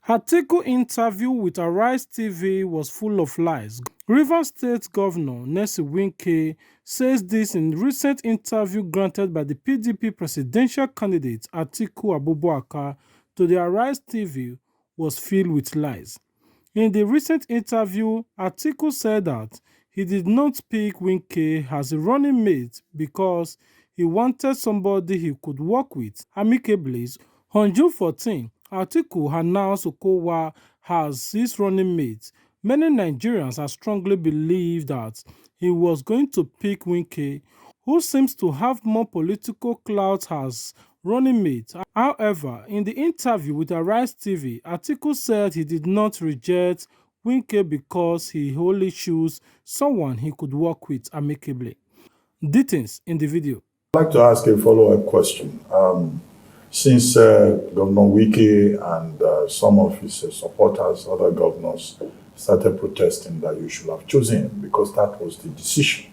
Atiku interview with Arise TV was full of lies. Rivers State Governor Nyesom Wike says this in recent interview granted by the PDP presidential candidate Atiku Abubakar to the Arise TV was filled with lies. In the recent interview, Atiku said that he did not pick Wike as a running mate because he wanted somebody he could work with amicably. On June 14, Atiku announced Okowa as his running mate. Many Nigerians have strongly believed that he was going to pick Wike, who seems to have more political clout as running mate. However, in the interview with Arise TV, Atiku said he did not reject Wike because he only chose someone he could work with amicably. Details in the video. I'd like to ask a follow-up question. Since Governor Wike and some of his supporters, other governors, started protesting that you should have chosen him because that was the decision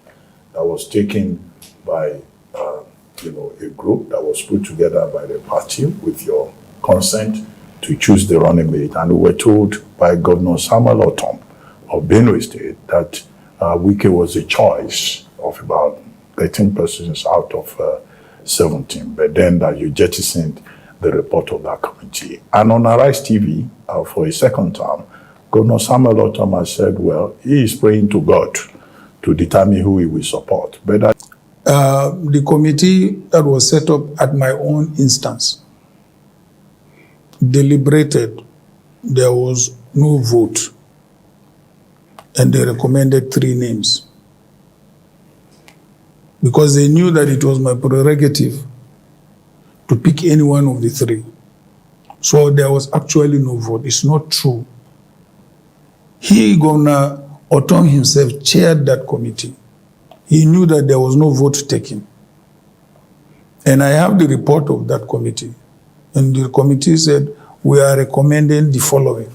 that was taken by a group that was put together by the party with your consent to choose the running mate. And we were told by Governor Samuel Ortom of Benue State that Wike was a choice of about 13 persons out of 17, but then that you jettisoned the report of that committee. And on Arise TV, for a second time, Governor Samuel Ortom has said, well, he is praying to God to determine who he will support. But the committee that was set up at my own instance deliberated. There was no vote, and they recommended 3 names because they knew that it was my prerogative to pick any one of the 3. So there was actually no vote. It's not true. Governor Ortom himself chaired that committee. He knew that there was no vote taken. And I have the report of that committee. And the committee said, we are recommending the following.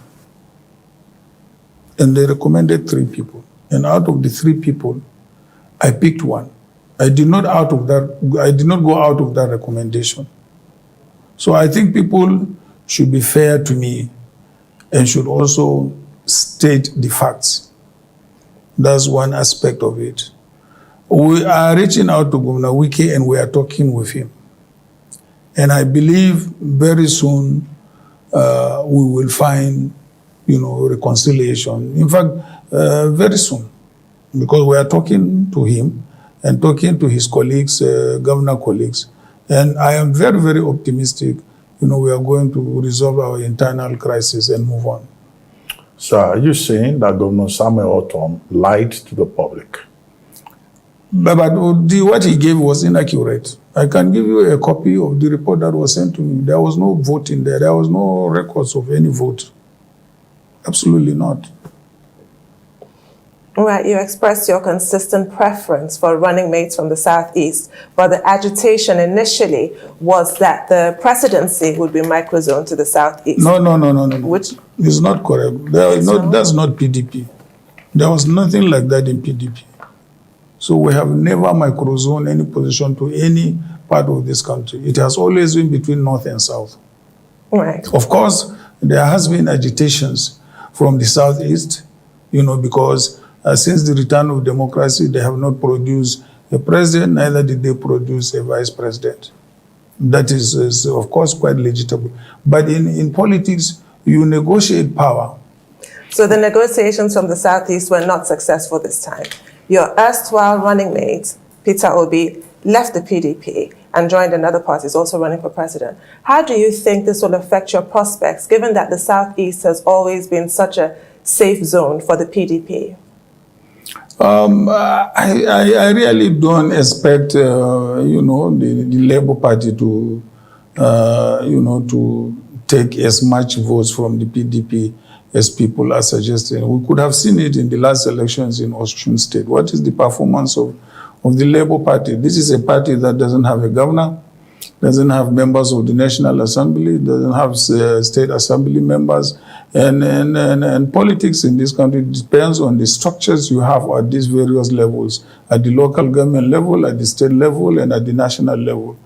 And they recommended 3 people. And out of the 3 people, I picked one. I did not go out of that recommendation. So I think people should be fair to me and should also state the facts. That's one aspect of it. We are reaching out to Governor Wike and we are talking with him. And I believe very soon we will find, reconciliation. In fact, very soon, because we are talking to him and talking to his colleagues, governor colleagues. And I am very, very optimistic, we are going to resolve our internal crisis and move on. So are you saying that Governor Samuel Ortom lied to the public? But what he gave was inaccurate. I can give you a copy of the report that was sent to me. There was no vote in there. There was no records of any vote. Absolutely not. Right, you expressed your consistent preference for running mates from the Southeast, but the agitation initially was that the presidency would be microzoned to the Southeast. No. Which is not correct. That's not PDP. There was nothing like that in PDP. So we have never microzoned any position to any part of this country. It has always been between North and South. Right. Of course, there has been agitations from the Southeast, because since the return of democracy, they have not produced a president, neither did they produce a vice president. That is of course, quite legitimate. But in politics, you negotiate power. So the negotiations from the Southeast were not successful this time. Your erstwhile running mate, Peter Obi, left the PDP and joined another party, is also running for president. How do you think this will affect your prospects, given that the Southeast has always been such a safe zone for the PDP? I really don't expect, the Labour Party to, to take as much votes from the PDP as people are suggesting. We could have seen it in the last elections in Osun State. What is the performance of the Labour Party? This is a party that doesn't have a governor, doesn't have members of the National Assembly, doesn't have state assembly members, and politics in this country depends on the structures you have at these various levels, at the local government level, at the state level, and at the national level.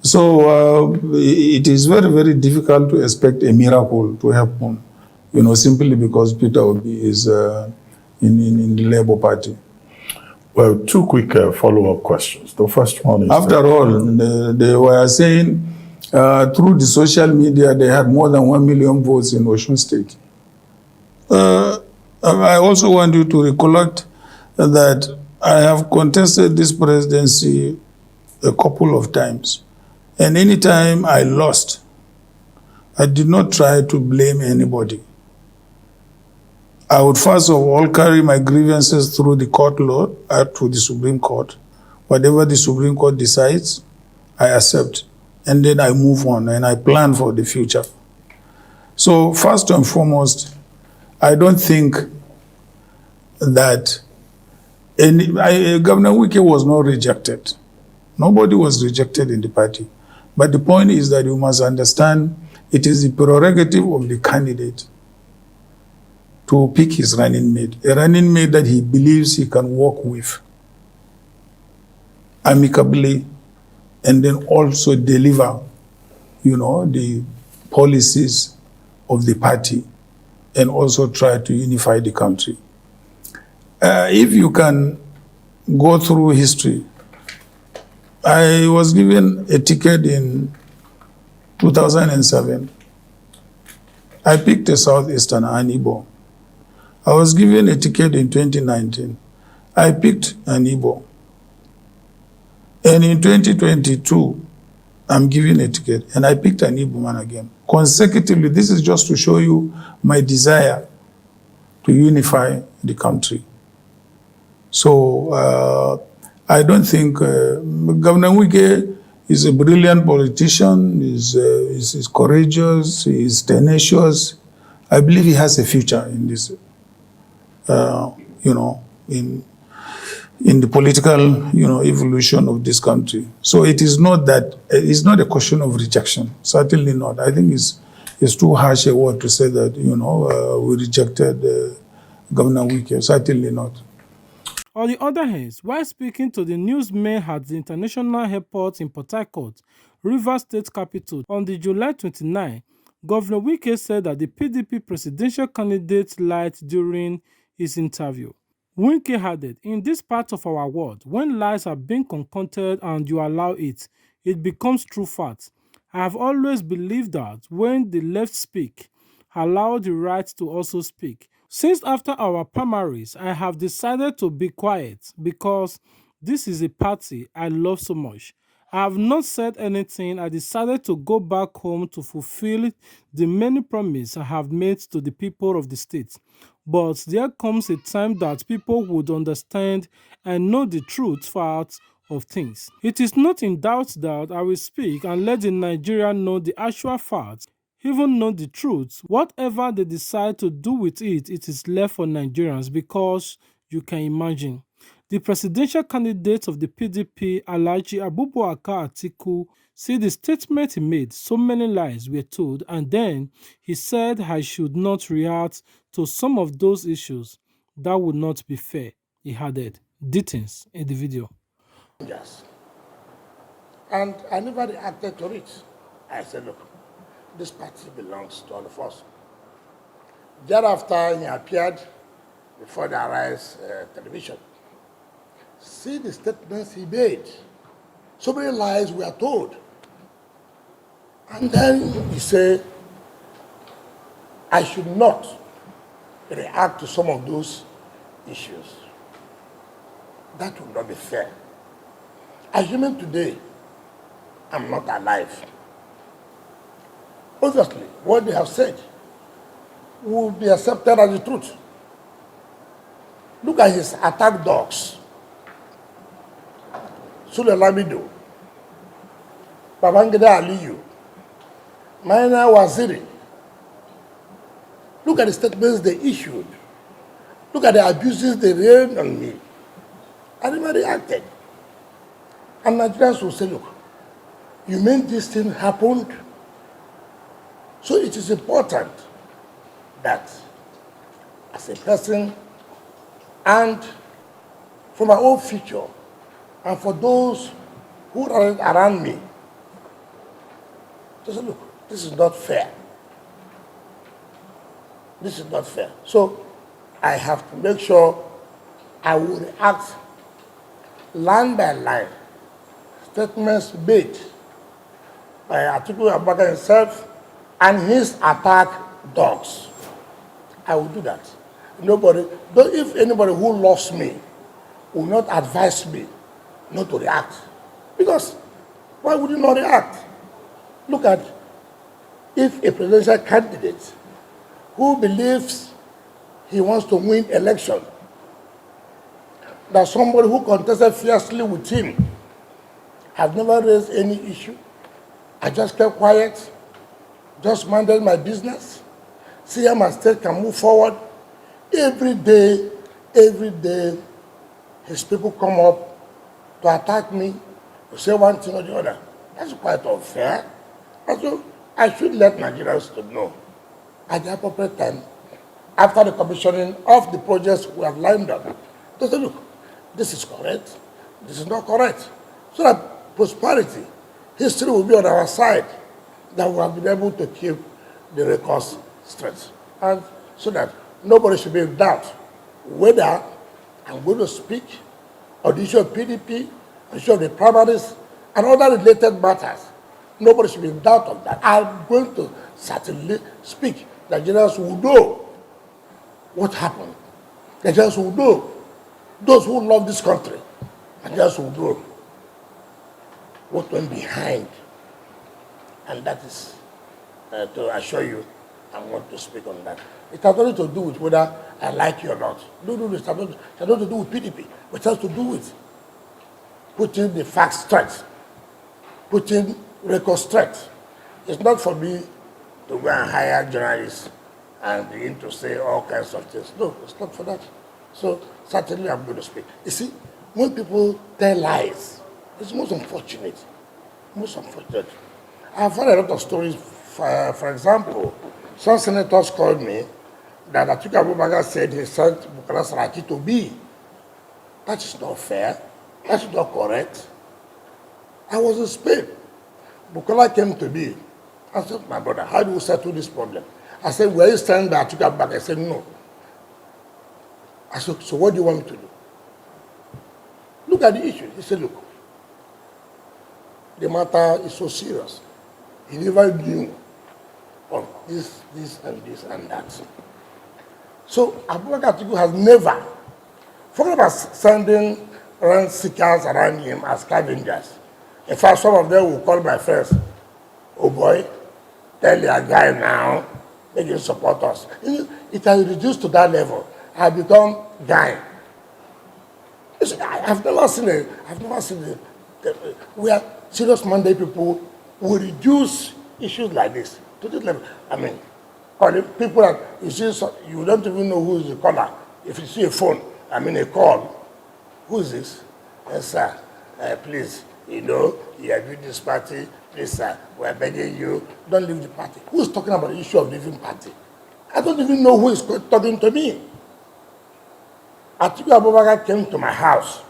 So it is very, very difficult to expect a miracle to happen simply because Peter Obi is in the Labour Party. Well, two quick follow-up questions. The first one is... After all, they were saying through the social media they had more than 1 million votes in Osun State. I also want you to recollect that I have contested this presidency a couple of times. And any time I lost, I did not try to blame anybody. I would first of all carry my grievances through the court law, to the Supreme Court. Whatever the Supreme Court decides, I accept. And then I move on and I plan for the future. So first and foremost, I don't think that Governor Wike was not rejected. Nobody was rejected in the party. But the point is that you must understand it is the prerogative of the candidate to pick his running mate, a running mate that he believes he can work with amicably and then also deliver, the policies of the party and also try to unify the country. If you can go through history, I was given a ticket in 2007. I picked a Southeastern, an Igbo. I was given a ticket in 2019. I picked an Igbo. And in 2022, I'm given a ticket, and I picked an Igbo man again. Consecutively, this is just to show you my desire to unify the country. So I don't think Governor Wike is a brilliant politician, is courageous, is tenacious. I believe he has a future in this, in the political, evolution of this country. So it is not that, it's not a question of rejection, certainly not. I think it's too harsh a word to say that, we rejected Governor Wike, certainly not. On the other hand, while speaking to the newsmen at the International Airport in Port Harcourt, Rivers State capital, on the July 29, Governor Wike said that the PDP presidential candidate lied during his interview. Wike added, "In this part of our world, when lies are being concocted and you allow it, it becomes true fact. I have always believed that when the left speak, allow the right to also speak. Since after our primaries, I have decided to be quiet because this is a party I love so much. I have not said anything. I decided to go back home to fulfill the many promises I have made to the people of the state. But there comes a time that people would understand and know the truth facts of things. It is not in doubt that I will speak and let the Nigerian know the actual facts, even know the truth. Whatever they decide to do with it, it is left for Nigerians because you can imagine." The presidential candidate of the PDP, Atiku Abubakar, said the statement he made, "So many lies were told," and then he said I should not react to some of those issues. That would not be fair, he added. Details in the video. Yes. And I never reacted to it. I said, look, this party belongs to all of us. Thereafter, he appeared before the Arise television. See the statements he made. So many lies were told. And then he said, I should not react to some of those issues. That would not be fair. Assuming today I'm not alive, obviously what they have said will be accepted as the truth. Look at his attack dogs. Sule Lamido, Babangida Aliyu, Maina Waziri. Look at the statements they issued. Look at the abuses they rained on me. I never reacted. And Nigerians will say, look, you mean this thing happened? So it is important that as a person and for my own future and for those who are around me, to say, look, this is not fair. This is not fair. So I have to make sure I will react line by line. Statements made by Atiku Abubakar himself and his attack dogs. I will do that. Nobody, if anybody who loves me will not advise me not to react. Because why would you not react? Look at if a presidential candidate who believes he wants to win election, that somebody who contested fiercely with him has never raised any issue. I just kept quiet, just minded my business. See how my state can move forward. Every day, his people come up to attack me, to say one thing or the other. That's quite unfair. And so I should let Nigerians to know at the appropriate time, after the commissioning of the projects we have lined up, to say, look, this is correct, this is not correct. So that prosperity, history will be on our side, that we have been able to keep the records straight. And so that nobody should be in doubt whether I'm going to speak on the issue of PDP, the issue of the primaries, and other related matters. Nobody should be in doubt of that. I'm going to certainly speak. Nigerians will know what happened. Nigerians will know. Those who love this country, Nigerians will know what went behind. And that is to assure you, I want to speak on that. It has nothing to do with whether I like you or not. No, it has nothing to do with PDP. It has to do with putting the facts straight, putting records straight. It's not for me to go and hire journalists and begin to say all kinds of things. No, it's not for that. So certainly I'm going to speak. You see, when people tell lies, it's most unfortunate. Most unfortunate. I've heard a lot of stories. For example, some senators called me that Atiku Abubakar said he sent Bukola Saraki to be. That is not fair. That is not correct. I was in Spain. Bukola came to me. I said, my brother, how do we settle this problem? I said, were you standing by Atiku Abubakar? I said, no. I said, so what do you want me to do? Look at the issue. He said, look, the matter is so serious. He never knew of this, and that. So Abubakar Atiku has never, forget about sending rent seekers around him as scavengers. In fact, some of them will call my friends, oh boy, tell your guy now, make him support us. It has reduced to that level. I have become guy. I've never seen where serious Monday people will reduce issues like this to this level. I mean, calling people that you see, you don't even know who is the caller. If you see a phone, I mean a call, who is this? Yes, sir, please, you know, you are doing this party, please, sir, we are begging you, don't leave the party. Who is talking about the issue of leaving party? I don't even know who is talking to me. Atiku Abubakar came to my house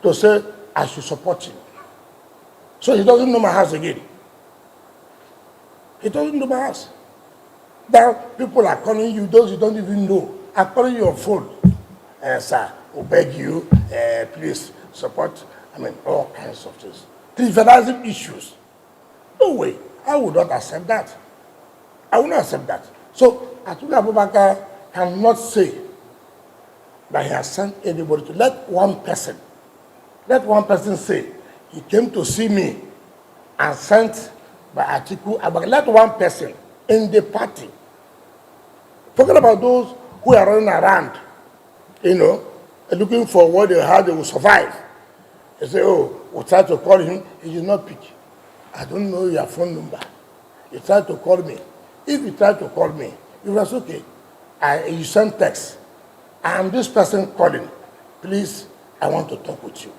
to say I should support him. So he doesn't know my house again. He doesn't know my house. Now people are calling you, those you don't even know, are calling you on phone. Sir, we beg you, please support, I mean, all kinds of things. Trivializing issues. No way. I would not accept that. I will not accept that. So Atiku Abubakar cannot say that he has sent anybody to let one person say he came to see me and sent by Atiku Abubakar. Let one person in the party. Forget about those who are running around, you know, looking for what how they will survive. They say, oh, we tried to call him, he did not pick. I don't know your phone number. You tried to call me. If you tried to call me, it was okay. You sent text. I am this person calling. Please, I want to talk with you.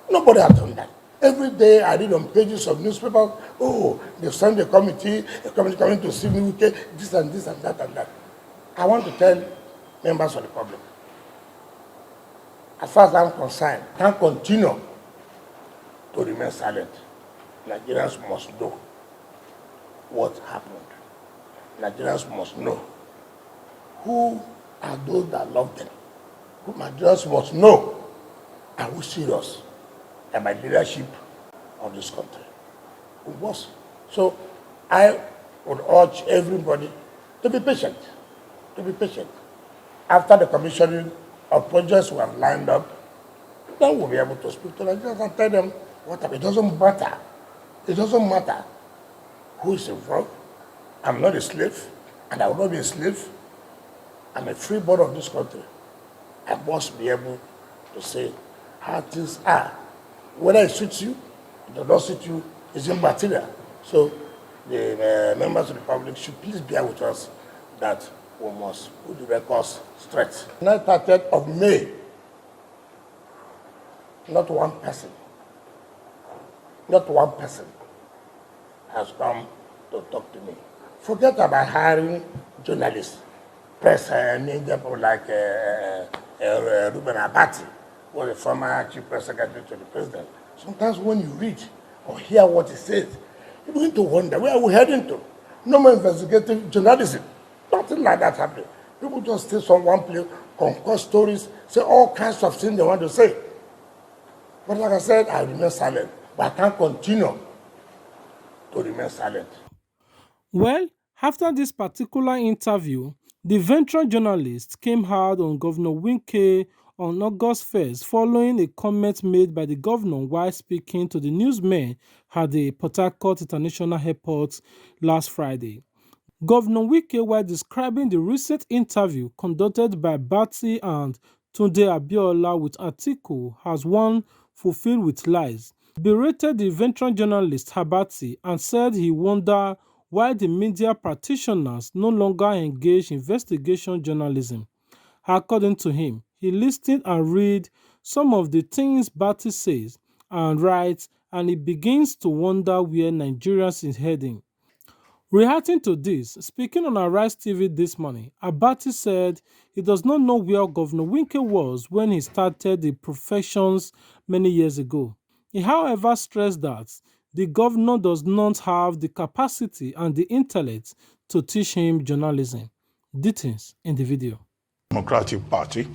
Nobody has done that. Every day I read on pages of newspapers, oh, they've sent a committee coming to see me, this and this and that and that. I want to tell members of the public, as far as I'm concerned, can't continue to remain silent. Nigerians must know what happened. Nigerians must know who are those that love them. Who Nigerians must know are we serious about leadership of this country. It was. So I would urge everybody to be patient, to be patient. After the commissioning of projects we have lined up, then we'll be able to speak to Nigerians and tell them what happened. It doesn't matter. It doesn't matter who is involved. I'm not a slave, and I will not be a slave. I'm a free born of this country. I must be able to say how things are. Whether it suits you, it does not suit you, it's immaterial. So the members of the public should please bear with us that we must put the records straight. 30th of May, not one person has come to talk to me. Forget about hiring journalists, press media people like Ruben Abati, who was a former chief press secretary to the president. Sometimes when you read or hear what he says, you begin to wonder, where are we heading to? No more investigative journalism. Nothing like that happening. People just stay on one place, concoct stories, say all kinds of things they want to say. But like I said, I remain silent. But I can't continue to remain silent. Well, after this particular interview, the veteran journalist came hard on Governor Wike on August 1st following a comment made by the governor while speaking to the newsmen at the Port Harcourt International Airport last Friday. Governor Wike, while describing the recent interview conducted by Bati and Tunde Abiola with Atiku as one fulfilled with lies, berated the veteran journalist Habati and said he wondered why the media practitioners no longer engage in investigation journalism. According to him, he listened and read some of the things Bati says and writes, and he begins to wonder where Nigerians is heading. Reacting to this, speaking on Arise TV this morning, Abati said he does not know where Governor Wike was when he started the professions many years ago. He, however, stressed that the governor does not have the capacity and the intellect to teach him journalism. Details in the video. Democratic Party,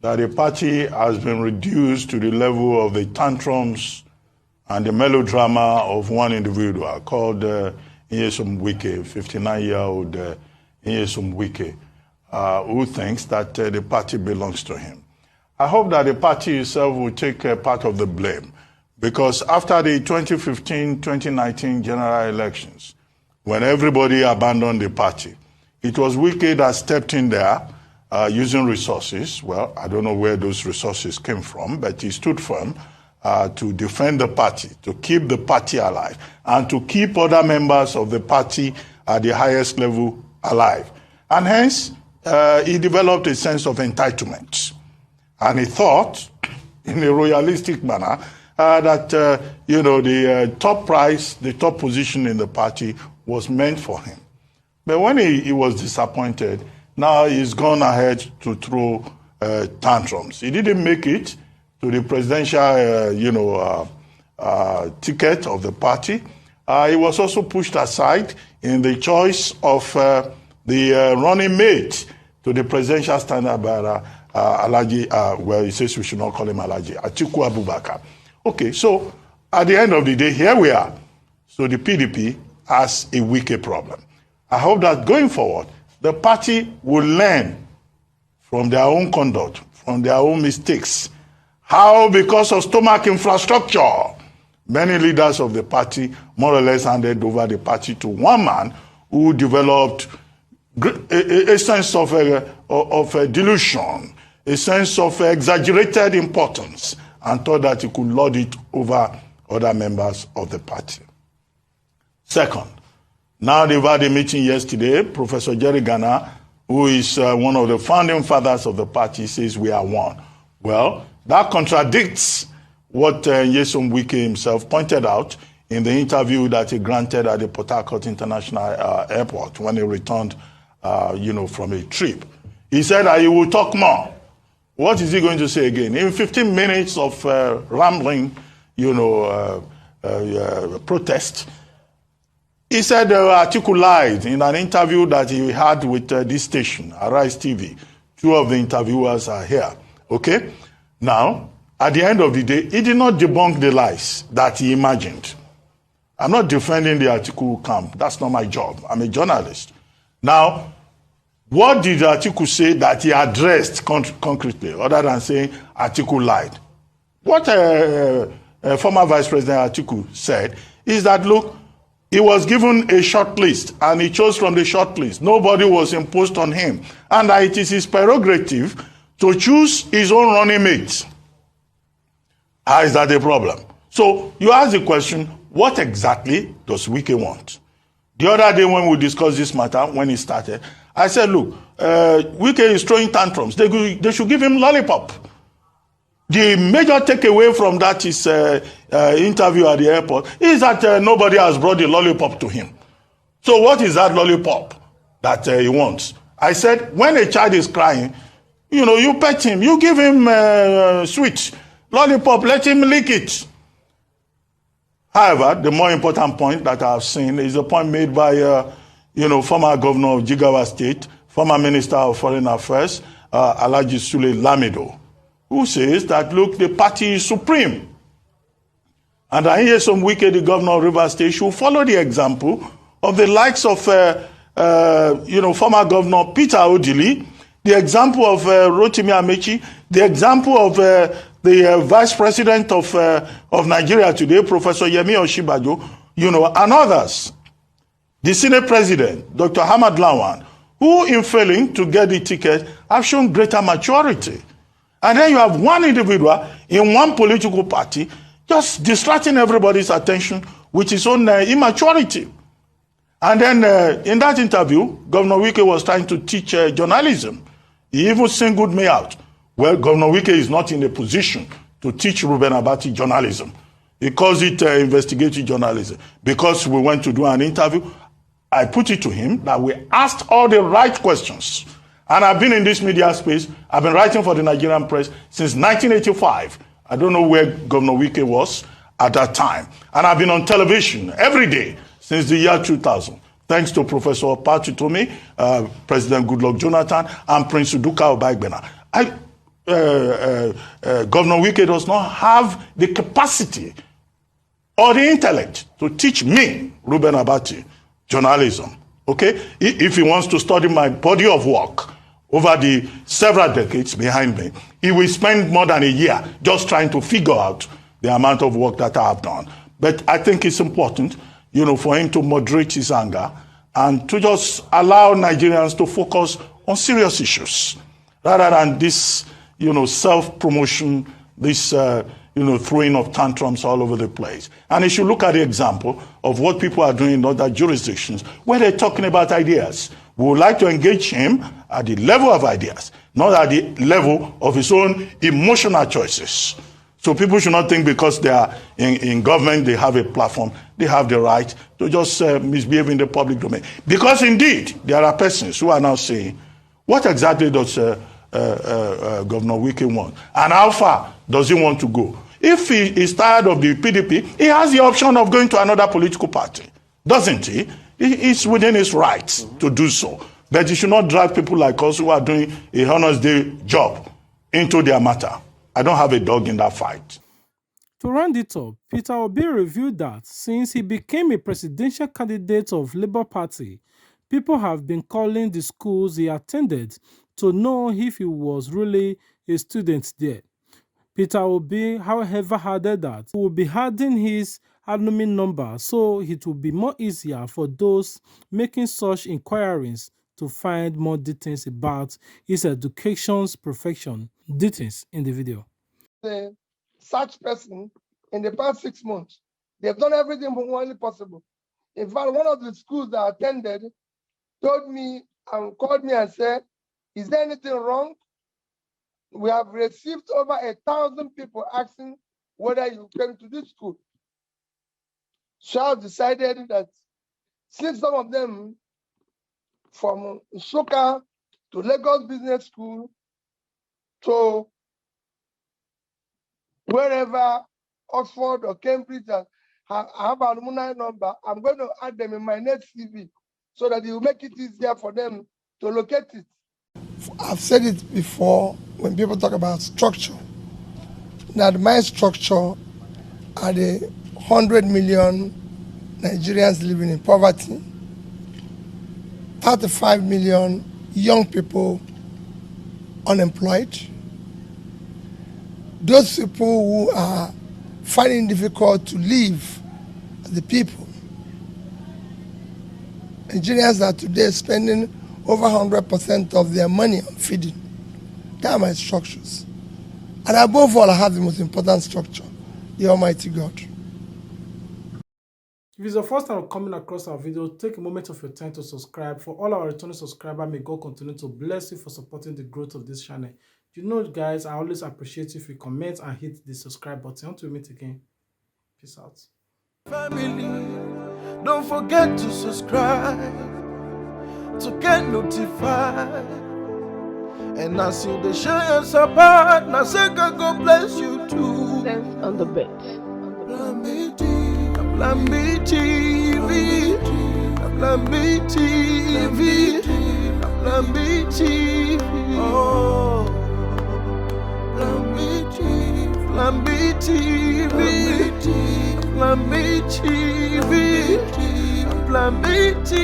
that the party has been reduced to the level of the tantrums and the melodrama of one individual called Nyesom Wike, 59-year-old Nyesom Wike, who thinks that the party belongs to him. I hope that the party itself will take part of the blame, because after the 2015-2019 general elections, when everybody abandoned the party, it was Wike that stepped in there using resources. Well, I don't know where those resources came from, but he stood firm to defend the party, to keep the party alive, and to keep other members of the party at the highest level alive. And hence, he developed a sense of entitlement. And he thought, in a royalistic manner, that, the top prize, the top position in the party was meant for him. But when he was disappointed, now he's gone ahead to throw tantrums. He didn't make it to the presidential, ticket of the party. He was also pushed aside in the choice of the running mate to the presidential standard bearer, Alaji, he says we should not call him Alaji, Atiku Abubakar. Okay, so at the end of the day, here we are. So the PDP has a Wike problem. I hope that going forward, the party will learn from their own conduct, from their own mistakes, how because of stomach infrastructure, many leaders of the party more or less handed over the party to one man who developed a sense of delusion, a sense of exaggerated importance, and thought that he could lord it over other members of the party. Second, now they've had a meeting yesterday. Professor Jerry Gana, who is one of the founding fathers of the party, says we are one. Well, that contradicts what Nyesom Wike himself pointed out in the interview that he granted at the Port Harcourt International Airport when he returned, from a trip. He said that he will talk more. What is he going to say again? In 15 minutes of rambling, protest, He said Atiku lied in an interview that he had with this station, Arise TV. Two of the interviewers are here. Okay? Now, at the end of the day, he did not debunk the lies that he imagined. I'm not defending the Atiku camp. That's not my job. I'm a journalist. Now, what did Atiku say that he addressed concretely, other than saying Atiku lied? What former Vice President Atiku said is that, look, he was given a short list and he chose from the short list. Nobody was imposed on him. And it is his prerogative to choose his own running mate. How is that a problem? So you ask the question, what exactly does Wike want? The other day when we discussed this matter, when he started, I said, look, Wike is throwing tantrums. They should give him lollipop. The major takeaway from that is interview at the airport is that nobody has brought the lollipop to him. So what is that lollipop that he wants? I said, when a child is crying, you pet him, you give him sweet lollipop, let him lick it. However, the more important point that I've seen is the point made by, former governor of Jigawa State, former Minister of Foreign Affairs, Alhaji Sule Lamido, who says that, look, the party is supreme. And Nyesom Wike, the governor of Rivers State, should follow the example of the likes of, former governor Peter Obi, the example of Rotimi Amechi, the example of the vice president of Nigeria today, Professor Yemi Oshibajo, and others. The Senate president, Dr. Hamad Lawan, who in failing to get the ticket have shown greater maturity. And then you have one individual in one political party just distracting everybody's attention with his own immaturity. And then in that interview, Governor Wike was trying to teach journalism. He even singled me out. Well, Governor Wike is not in a position to teach Ruben Abati journalism. He calls it investigative journalism. Because we went to do an interview, I put it to him that we asked all the right questions. And I've been in this media space. I've been writing for the Nigerian press since 1985. I don't know where Governor Wike was at that time. And I've been on television every day since the year 2000. Thanks to Professor Patutome, President Goodluck Jonathan, and Prince Uduka Obagbena. Governor Wike does not have the capacity or the intellect to teach me, Ruben Abati, journalism. Okay? If he wants to study my body of work over the several decades behind me, he will spend more than a year just trying to figure out the amount of work that I have done. But I think it's important, for him to moderate his anger and to just allow Nigerians to focus on serious issues rather than this, self-promotion, this, throwing of tantrums all over the place. And he should look at the example of what people are doing in other jurisdictions where they're talking about ideas. We would like to engage him at the level of ideas, not at the level of his own emotional choices. So people should not think because they are in government, they have a platform, they have the right to just misbehave in the public domain. Because indeed, there are persons who are now saying, what exactly does Governor Wike want? And how far does he want to go? If he is tired of the PDP, he has the option of going to another political party, doesn't he? It's within his rights to do so. But he should not drag people like us who are doing a honest day job into their matter. I don't have a dog in that fight. To round it up, Peter Obi revealed that since he became a presidential candidate of Labour Party, people have been calling the schools he attended to know if he was really a student there. Peter Obi, however, added that he will be adding his alumni number so it will be more easier for those making such inquiries to find more details about his education's profession. Details in the video. The search person in the past 6 months, they've done everything humanly possible. In fact, one of the schools that I attended told me and called me and said, is there anything wrong? We have received over 1,000 people asking whether you came to this school. So I decided that since some of them from Nsukka to Lagos Business School to wherever, Oxford or Cambridge, I have an alumni number. I'm going to add them in my next CV so that it will make it easier for them to locate it. I've said it before when people talk about structure, that my structure are the 100 million Nigerians living in poverty, 35 million young people unemployed, those people who are finding it difficult to live, the people. Nigerians are today spending over 100% of their money on feeding. They are my structures. And above all, I have the most important structure, the Almighty God. If it's your first time coming across our video, take a moment of your time to subscribe. For all our returning subscribers, may God continue to bless you for supporting the growth of this channel. You know, guys, I always appreciate if you comment and hit the subscribe button. Until we meet again, peace out. Family, don't forget to subscribe to get notified. And as you the share your support, now say God bless you too. Dance on the bed. Lambi TV, Lambi TV, Lambi TV. Oh, Lambi TV, Lambi TV, Lambi TV, Lambi TV.